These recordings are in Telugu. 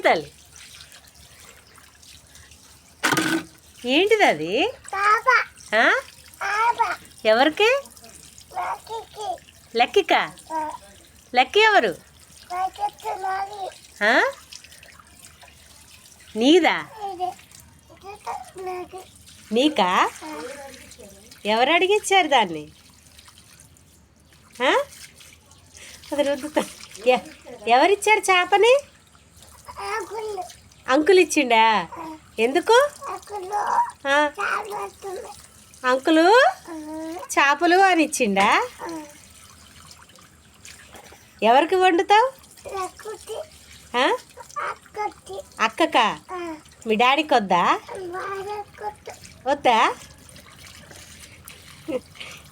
తల్లి? ఏంటిది అది? ఎవరికి? లక్కీకా? లక్కీ ఎవరు? నీదా? నీకా? ఎవరు అడిగిచ్చారు దాన్ని? అది రుద్దుతా. ఎవరిచ్చారు చేపని? అంకుల్ ఇచ్చిండా? ఎందుకు? అంకులు చేపలు అని ఇచ్చిండా? ఎవరికి వండుతావు? అక్కకా? మీ డాడీకి వద్దా? వద్దా?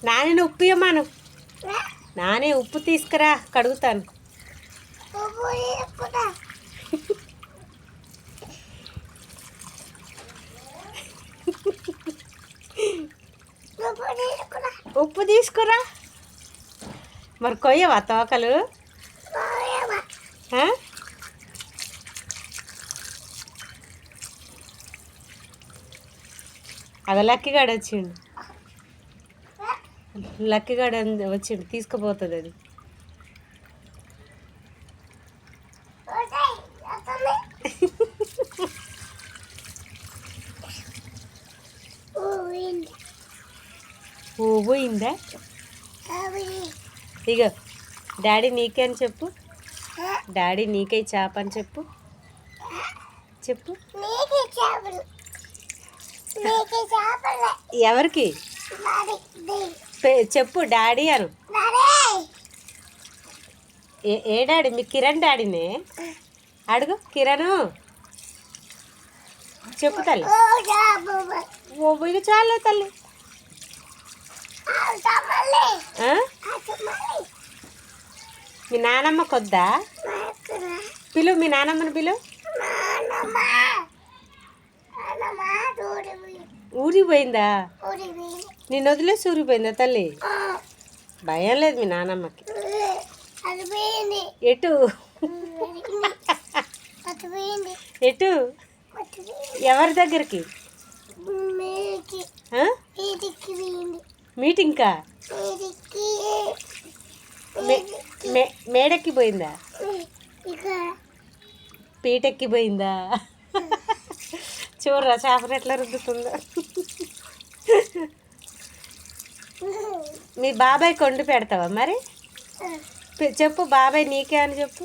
నాని ఉప్పు ఇవ్వమాను. నానే ఉప్పు తీసుకురా, కడుగుతాను. ఉప్పు తీసుకురా. మరి కొయ్యవా తోకలు? అది లక్కీగాడు వచ్చిండు. లక్కీగాడు వచ్చిండు, తీసుకుపోతుంది అది. ఓ పోయిందా? ఇక డాడీ నీకే అని చెప్పు. డాడీ నీకే చేప అని చెప్పు. చెప్పు. ఎవరికి చెప్పు? డాడీ అను. ఏ డాడీ? మీ కిరణ్ డాడీనే అడుగు. కిరణ్ చెప్పు తల్లి. ఓ ఇక చాలే తల్లి. మీ నానమ్మ కొద్దా? పిలువు, మీ నానమ్మని పిలువు. ఊరిపోయిందా? నిన్ను వదిలేసి ఊరిపోయిందా తల్లి? భయం లేదు మీ నానమ్మకి. ఎటు? ఎటు? ఎవరి దగ్గరికి? మీటింగ్కా? మేడెక్కి పోయిందా? పీటెక్కి పోయిందా? చూడరా చేపలు ఎట్లా రుద్దుతుందో. మీ బాబాయ్ కొండి పెడతావా మరి? చెప్పు బాబాయ్ నీకే అని చెప్పు.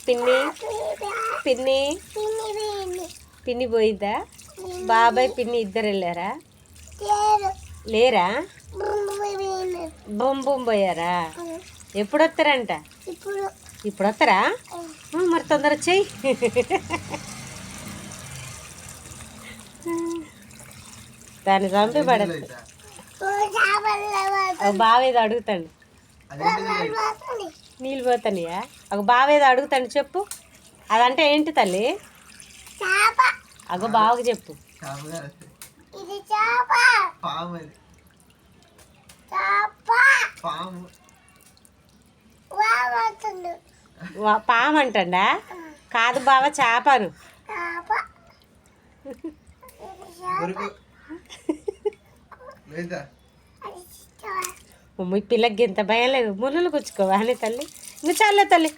పిన్ని పిన్ని పిన్ని పోయిందా? బాబాయ్ పిన్ని ఇద్దరు వెళ్ళారా? లేరా? బొంబం పోయారా? ఎప్పుడు వస్తారంట? ఇప్పుడు వస్తారా? మరి తొందర చెయ్యి. దాన్ని చంపి పడద్దు. బావేదో అడుగుతాడు. నీళ్ళు పోతానియా? ఒక బావేదో అడుగుతాడు, చెప్పు. అదంటే ఏంటి తల్లి? అగో బావకు చెప్పు. పాము అంటండా? కాదు బావ, చేపను. మీ పిల్లకి ఎంత భయం లేదు. ముళ్ళు గుచ్చుకోవా అని తల్లి. ఇంకా చాలే తల్లి.